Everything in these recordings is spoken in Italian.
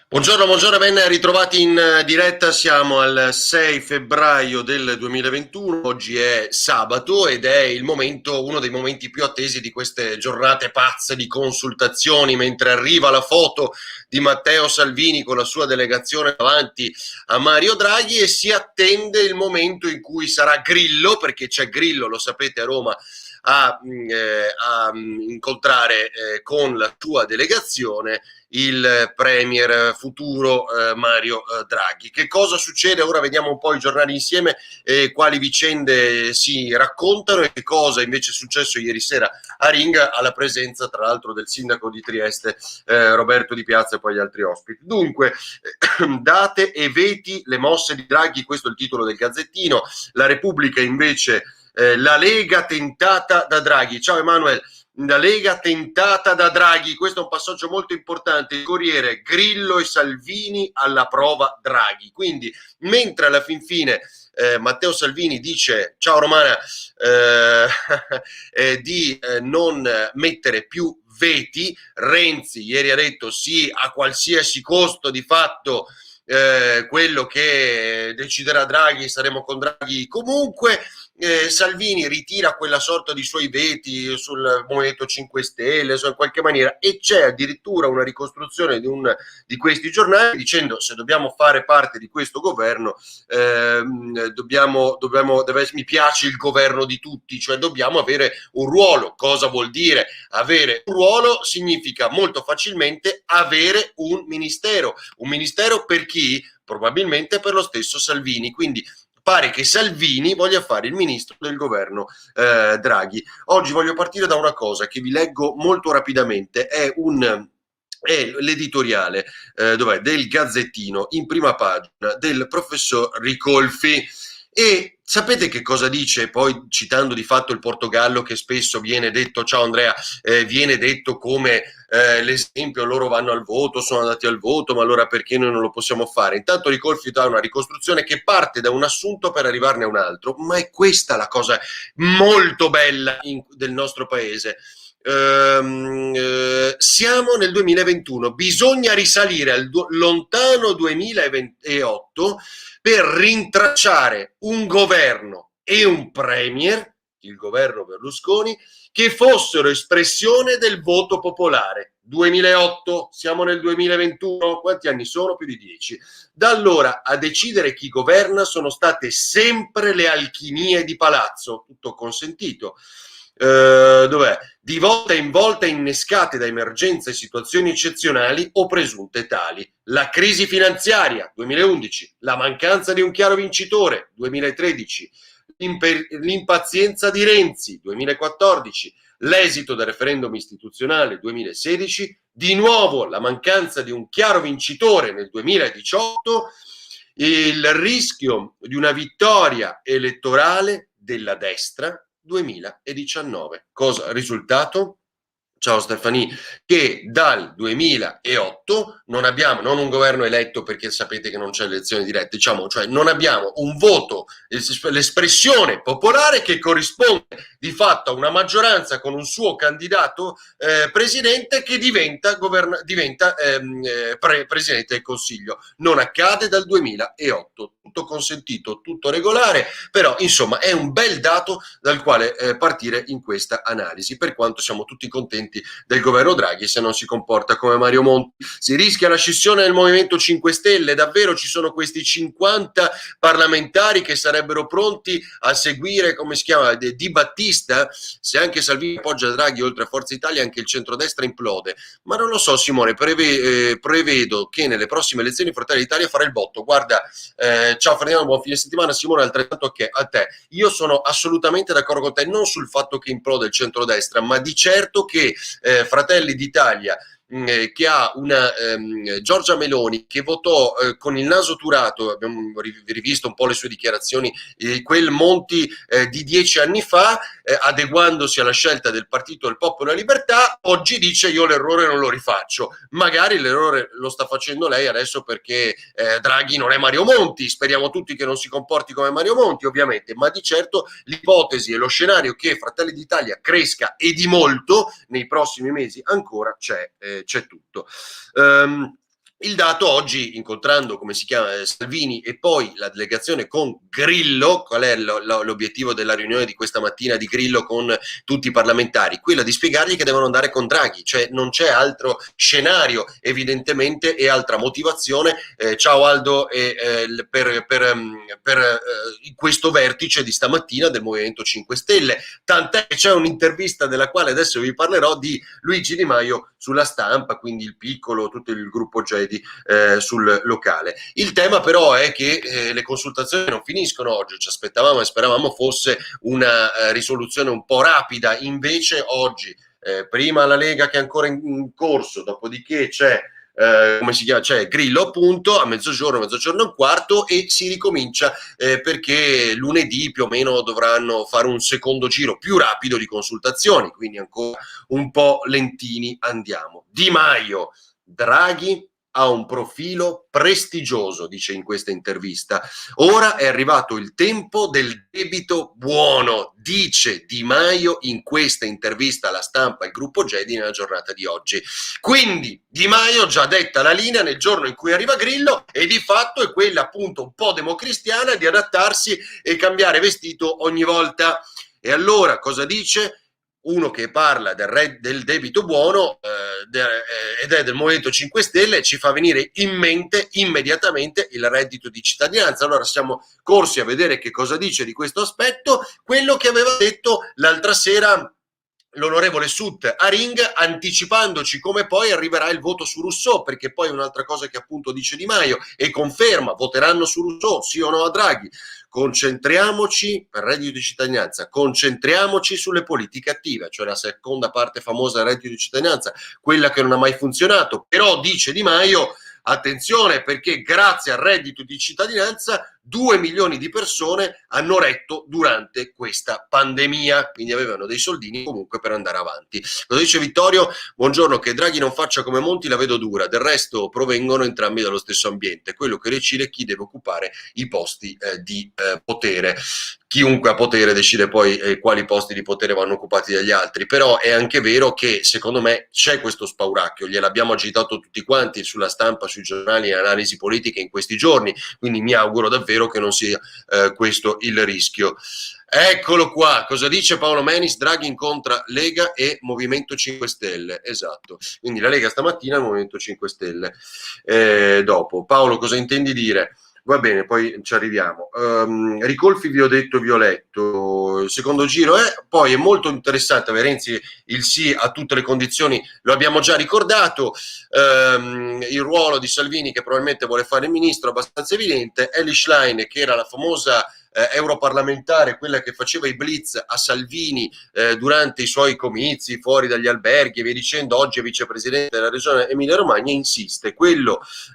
Buongiorno, ben ritrovati in diretta, siamo al 6 febbraio del 2021, oggi è sabato ed è uno dei momenti più attesi di queste giornate pazze di consultazioni, mentre arriva la foto di Matteo Salvini con la sua delegazione davanti a Mario Draghi e si attende il momento in cui sarà Grillo, perché c'è Grillo, lo sapete, a Roma a incontrare con la sua delegazione il premier futuro Mario Draghi. Che cosa succede? Ora vediamo un po' i giornali insieme, quali vicende si raccontano e che cosa invece è successo ieri sera a Ringa, alla presenza tra l'altro del sindaco di Trieste Roberto Di Piazza e poi gli altri ospiti. Dunque, date e veti le mosse di Draghi, questo è il titolo del Gazzettino. La Repubblica invece, la Lega tentata da Draghi. Ciao Emanuele. La Lega tentata da Draghi, questo è un passaggio molto importante. Il Corriere, Grillo e Salvini alla prova Draghi. Quindi, mentre alla fin fine Matteo Salvini dice, ciao Romana, di non mettere più veti, Renzi ieri ha detto sì a qualsiasi costo, di fatto quello che deciderà Draghi, saremo con Draghi comunque. Salvini ritira quella sorta di suoi veti sul Movimento 5 Stelle, in qualche maniera, e c'è addirittura una ricostruzione di questi giornali dicendo se dobbiamo fare parte di questo governo mi piace il governo di tutti, cioè dobbiamo avere un ruolo. Cosa vuol dire avere un ruolo? Significa molto facilmente avere un ministero per chi? Probabilmente per lo stesso Salvini, quindi pare che Salvini voglia fare il ministro del governo Draghi. Oggi voglio partire da una cosa che vi leggo molto rapidamente, è l'editoriale del Gazzettino in prima pagina del professor Ricolfi. E sapete che cosa dice poi, citando di fatto il Portogallo, che spesso viene detto, ciao Andrea, viene detto come l'esempio, loro vanno al voto, sono andati al voto, ma allora perché noi non lo possiamo fare? Intanto Ricolfi dà una ricostruzione che parte da un assunto per arrivarne a un altro, ma è questa la cosa molto bella del nostro paese. Siamo nel 2021, bisogna risalire al lontano 2028 per rintracciare un governo e un premier, il governo Berlusconi, che fossero espressione del voto popolare. 2008, siamo nel 2021, quanti anni sono? Più di 10. Da allora a decidere chi governa sono state sempre le alchimie di palazzo, tutto consentito. Dov'è? Di volta in volta innescate da emergenze e situazioni eccezionali o presunte tali. La crisi finanziaria, 2011, la mancanza di un chiaro vincitore, 2013, l'impazienza di Renzi, 2014, l'esito del referendum istituzionale, 2016, di nuovo la mancanza di un chiaro vincitore nel 2018, il rischio di una vittoria elettorale della destra 2019. Cosa risultato? Ciao Stefani, che dal 2008 non abbiamo non un governo eletto, perché sapete che non c'è elezione diretta, diciamo, cioè non abbiamo un voto, l'espressione popolare che corrisponde di fatto a una maggioranza con un suo candidato presidente che diventa presidente del Consiglio. Non accade dal 2008, tutto consentito, tutto regolare, però insomma è un bel dato dal quale partire in questa analisi, per quanto siamo tutti contenti del governo Draghi se non si comporta come Mario Monti. Si rischia la scissione del Movimento 5 Stelle, davvero ci sono questi 50 parlamentari che sarebbero pronti a seguire, come si chiama, Di Battista? Se anche Salvini appoggia Draghi oltre a Forza Italia, anche il centrodestra implode. Ma non lo so Simone, prevedo che nelle prossime elezioni Fratelli d'Italia farà il botto. Guarda, ciao Ferdinando, buon fine settimana. Simone, altrettanto che a te. Io sono assolutamente d'accordo con te, non sul fatto che implode il centrodestra, ma di certo che Fratelli d'Italia, che ha una Giorgia Meloni che votò con il naso turato, abbiamo rivisto un po' le sue dichiarazioni, quel Monti di 10 anni fa, adeguandosi alla scelta del Partito del Popolo e della Libertà, oggi dice io l'errore non lo rifaccio. Magari l'errore lo sta facendo lei adesso perché Draghi non è Mario Monti, speriamo tutti che non si comporti come Mario Monti ovviamente, ma di certo l'ipotesi e lo scenario che Fratelli d'Italia cresca e di molto nei prossimi mesi ancora c'è tutto. Il dato oggi, incontrando, come si chiama, Salvini e poi la delegazione con Grillo, qual è l'obiettivo della riunione di questa mattina di Grillo con tutti i parlamentari? Quella di spiegargli che devono andare con Draghi, cioè non c'è altro scenario evidentemente e altra motivazione, ciao Aldo, per questo vertice di stamattina del Movimento 5 Stelle, tant'è che c'è un'intervista della quale adesso vi parlerò di Luigi Di Maio sulla Stampa, quindi il piccolo, tutto il gruppo Gedi sul locale. Il tema però è che le consultazioni non finiscono oggi, ci aspettavamo e speravamo fosse una risoluzione un po' rapida, invece oggi prima la Lega che è ancora in corso, dopodiché c'è come si chiama? C'è Grillo appunto a mezzogiorno e un quarto e si ricomincia perché lunedì più o meno dovranno fare un secondo giro più rapido di consultazioni, quindi ancora un po' lentini andiamo. Di Maio, Draghi ha un profilo prestigioso, dice in questa intervista. Ora è arrivato il tempo del debito buono, dice Di Maio in questa intervista alla Stampa al gruppo Gedi nella giornata di oggi. Quindi Di Maio già detta la linea nel giorno in cui arriva Grillo e di fatto è quella appunto un po' democristiana di adattarsi e cambiare vestito ogni volta. E allora cosa dice? Uno che parla del debito buono ed è del Movimento 5 Stelle, ci fa venire in mente immediatamente il reddito di cittadinanza. Allora siamo corsi a vedere che cosa dice di questo aspetto, quello che aveva detto l'altra sera l'onorevole Sut a Ring, anticipandoci come poi arriverà il voto su Rousseau, perché poi un'altra cosa che appunto dice Di Maio e conferma, voteranno su Rousseau, sì o no a Draghi. Concentriamoci, per reddito di cittadinanza, concentriamoci sulle politiche attive, cioè la seconda parte famosa del reddito di cittadinanza, quella che non ha mai funzionato, però dice Di Maio, attenzione perché grazie al reddito di cittadinanza 2 milioni di persone hanno retto durante questa pandemia, quindi avevano dei soldini comunque per andare avanti. Cosa dice Vittorio? Buongiorno, che Draghi non faccia come Monti la vedo dura, del resto provengono entrambi dallo stesso ambiente, quello che decide è chi deve occupare i posti di potere. Chiunque ha potere decide poi quali posti di potere vanno occupati dagli altri, però è anche vero che secondo me c'è questo spauracchio, gliel'abbiamo agitato tutti quanti sulla Stampa, sui giornali, in analisi politiche in questi giorni, quindi mi auguro davvero che non sia questo il rischio. Eccolo qua, cosa dice Paolo Menis? Draghi incontra Lega e Movimento 5 Stelle, esatto, quindi la Lega stamattina e il Movimento 5 Stelle dopo. Paolo, cosa intendi dire? Va bene, poi ci arriviamo. Ricolfi vi ho detto, vi ho letto, il secondo giro poi è molto interessante, Renzi il sì a tutte le condizioni, lo abbiamo già ricordato, il ruolo di Salvini che probabilmente vuole fare il ministro, abbastanza evidente, Elly Schlein che era la famosa europarlamentare, quella che faceva i blitz a Salvini durante i suoi comizi fuori dagli alberghi e via dicendo, oggi è vicepresidente della regione Emilia Romagna, insiste,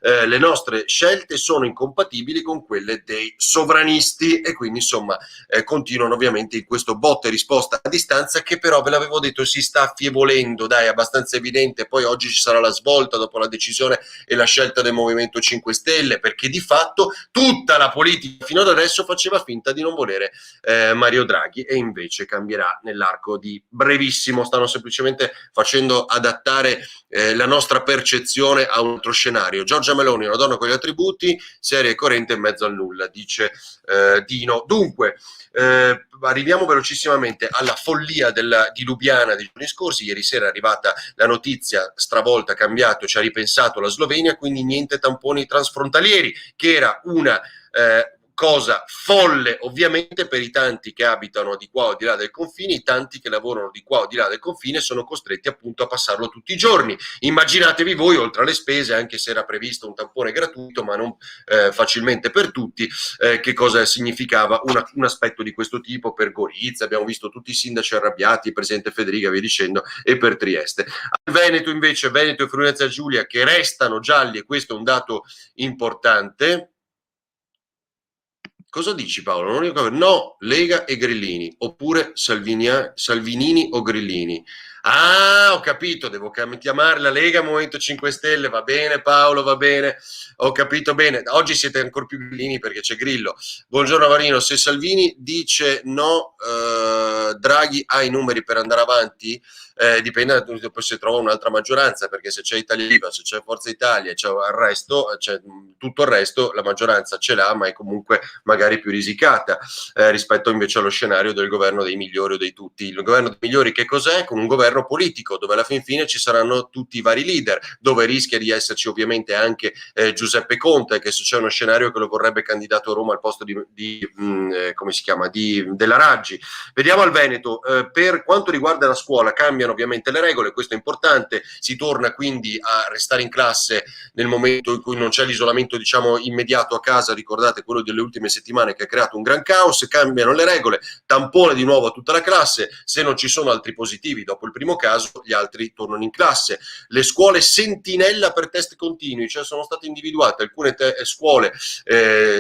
le nostre scelte sono incompatibili con quelle dei sovranisti e quindi insomma continuano ovviamente in questo botta e risposta a distanza che però ve l'avevo detto si sta affievolendo, dai, è abbastanza evidente, poi oggi ci sarà la svolta dopo la decisione e la scelta del Movimento 5 Stelle perché di fatto tutta la politica fino ad adesso faceva finta di non volere Mario Draghi e invece cambierà nell'arco di brevissimo, stanno semplicemente facendo adattare la nostra percezione a un altro scenario. Giorgia Meloni, una donna con gli attributi, seria e coerente in mezzo al nulla, dice Dino. Dunque, arriviamo velocissimamente alla follia di Lubiana dei giorni scorsi. Ieri sera è arrivata la notizia, stravolta, cambiato, ci ha ripensato la Slovenia, quindi niente tamponi transfrontalieri, che era una cosa folle ovviamente per i tanti che abitano di qua o di là del confine, i tanti che lavorano di qua o di là del confine sono costretti appunto a passarlo tutti i giorni. Immaginatevi voi, oltre alle spese, anche se era previsto un tampone gratuito ma non facilmente per tutti, che cosa significava un aspetto di questo tipo per Gorizia, abbiamo visto tutti i sindaci arrabbiati, il presidente Federica, via dicendo, e per Trieste. Al Veneto invece, Veneto e Friuli Venezia Giulia che restano gialli e questo è un dato importante. Cosa dici Paolo? Non ricordo. No, Lega e Grillini, oppure Salvinini o Grillini. Ah, ho capito, devo chiamare la Lega Movimento 5 Stelle, va bene Paolo, va bene, ho capito bene. Oggi siete ancora più grillini perché c'è Grillo. Buongiorno Marino, se Salvini dice no, Draghi ha i numeri per andare avanti? dipende poi se trova un'altra maggioranza, perché se c'è Italia Viva, se c'è Forza Italia, c'è il resto, c'è tutto il resto, la maggioranza ce l'ha, ma è comunque magari più risicata rispetto invece allo scenario del governo dei migliori o dei tutti. Il governo dei migliori che cos'è? Con un governo politico, dove alla fin fine ci saranno tutti i vari leader, dove rischia di esserci ovviamente anche Giuseppe Conte, che se c'è uno scenario che lo vorrebbe candidato a Roma al posto come si chiama, della Raggi. Vediamo al Veneto, per quanto riguarda la scuola cambiano ovviamente le regole, questo è importante, si torna quindi a restare in classe nel momento in cui non c'è l'isolamento diciamo immediato a casa, ricordate quello delle ultime settimane che ha creato un gran caos, cambiano le regole, tampone di nuovo a tutta la classe, se non ci sono altri positivi dopo il primo caso gli altri tornano in classe, le scuole sentinella per test continui, cioè sono state individuate alcune scuole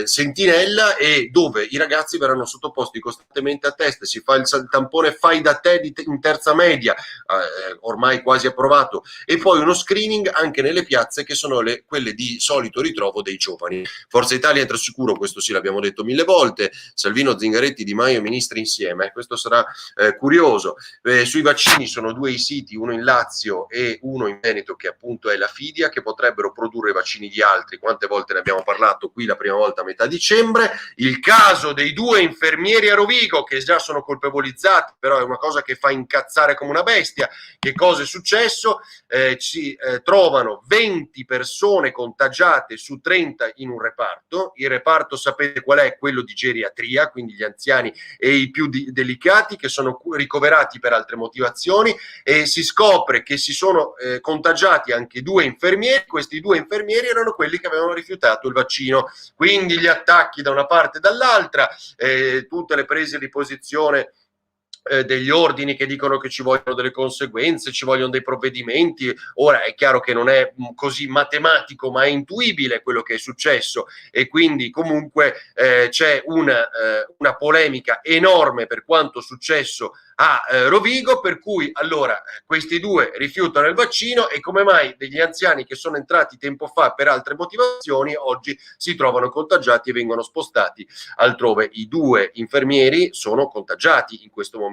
sentinella e dove i ragazzi verranno sottoposti costantemente a test, si fa il tampone fai da te in terza media, ormai quasi approvato, e poi uno screening anche nelle piazze che sono quelle di solito ritrovo dei giovani. Forza Italia entra sicuro, questo sì l'abbiamo detto 1000 volte, Salvino, Zingaretti, Di Maio, ministri insieme, questo sarà curioso. Sui vaccini sono 2 i siti, uno in Lazio e uno in Veneto che appunto è la Fidia, che potrebbero produrre vaccini di altri, quante volte ne abbiamo parlato qui la prima volta a metà dicembre. Il caso dei 2 infermieri a Rovigo che già sono colpevolizzati, però è una cosa che fa incazzare come una bestia. Che cosa è successo? Ci trovano 20 persone contagiate su 30 in un reparto, il reparto sapete qual è? Quello di geriatria, quindi gli anziani e i più delicati che sono ricoverati per altre motivazioni, e si scopre che si sono contagiati anche 2 infermieri, questi 2 infermieri erano quelli che avevano rifiutato il vaccino, quindi gli attacchi da una parte e dall'altra, tutte le prese di posizione degli ordini che dicono che ci vogliono delle conseguenze, ci vogliono dei provvedimenti. Ora è chiaro che non è così matematico, ma è intuibile quello che è successo, e quindi comunque c'è una polemica enorme per quanto successo a Rovigo, per cui allora questi 2 rifiutano il vaccino, e come mai degli anziani che sono entrati tempo fa per altre motivazioni oggi si trovano contagiati e vengono spostati altrove. I 2 infermieri sono contagiati in questo momento.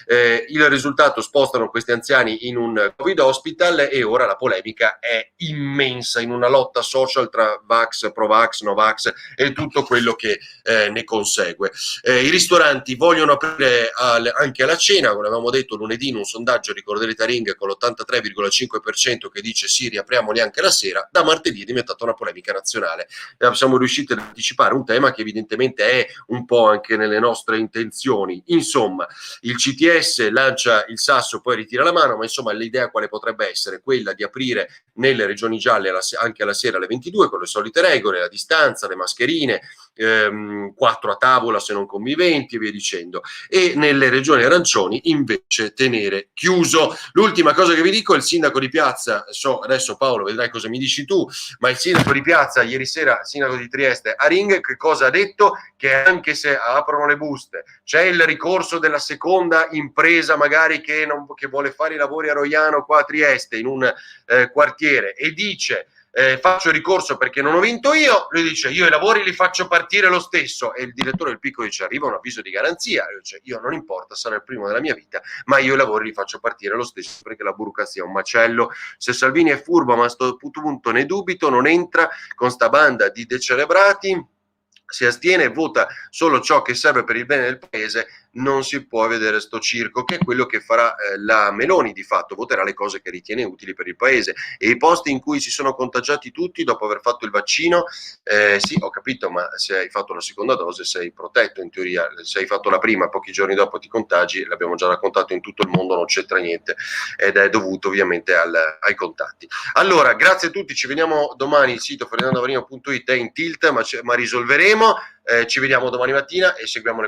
Il risultato: spostano questi anziani in un Covid hospital e ora la polemica è immensa in una lotta social tra Vax, Provax, Novax e tutto quello che ne consegue. I ristoranti vogliono aprire anche alla cena, come avevamo detto lunedì in un sondaggio, ricorderete a Ring, con l'83,5% che dice sì, riapriamoli anche la sera. Da martedì è diventata una polemica nazionale. Siamo riusciti ad anticipare un tema che evidentemente è un po' anche nelle nostre intenzioni. Insomma, il CTS lancia il sasso, poi ritira la mano, ma insomma l'idea quale potrebbe essere? Quella di aprire nelle regioni gialle anche alla sera alle 22 con le solite regole, la distanza, le mascherine, 4 a tavola se non conviventi e via dicendo, e nelle regioni arancioni invece tenere chiuso. L'ultima cosa che vi dico: il sindaco di piazza, adesso Paolo vedrai cosa mi dici tu, ma il sindaco di piazza ieri sera, sindaco di Trieste a Ring, che cosa ha detto? Che anche se aprono le buste c'è il ricorso della seconda impresa magari che vuole fare i lavori a Roiano qua a Trieste in un quartiere, e dice faccio ricorso perché non ho vinto io, lui dice io i lavori li faccio partire lo stesso, e il direttore del Picco dice arriva un avviso di garanzia, lui dice io non importa, sarà il primo della mia vita, ma io i lavori li faccio partire lo stesso perché la burocrazia è un macello. Se Salvini è furbo, ma a sto punto ne dubito, non entra con sta banda di decelebrati, si astiene e vota solo ciò che serve per il bene del paese, non si può vedere sto circo, che è quello che farà la Meloni di fatto, voterà le cose che ritiene utili per il paese. E i posti in cui si sono contagiati tutti dopo aver fatto il vaccino, sì, ho capito, ma se hai fatto la seconda dose sei protetto in teoria, se hai fatto la prima pochi giorni dopo ti contagi, l'abbiamo già raccontato in tutto il mondo, non c'entra niente ed è dovuto ovviamente ai contatti. Allora, grazie a tutti, ci vediamo domani, il sito ferdinandovarinho.it è in tilt, ma risolveremo, ci vediamo domani mattina e seguiamo le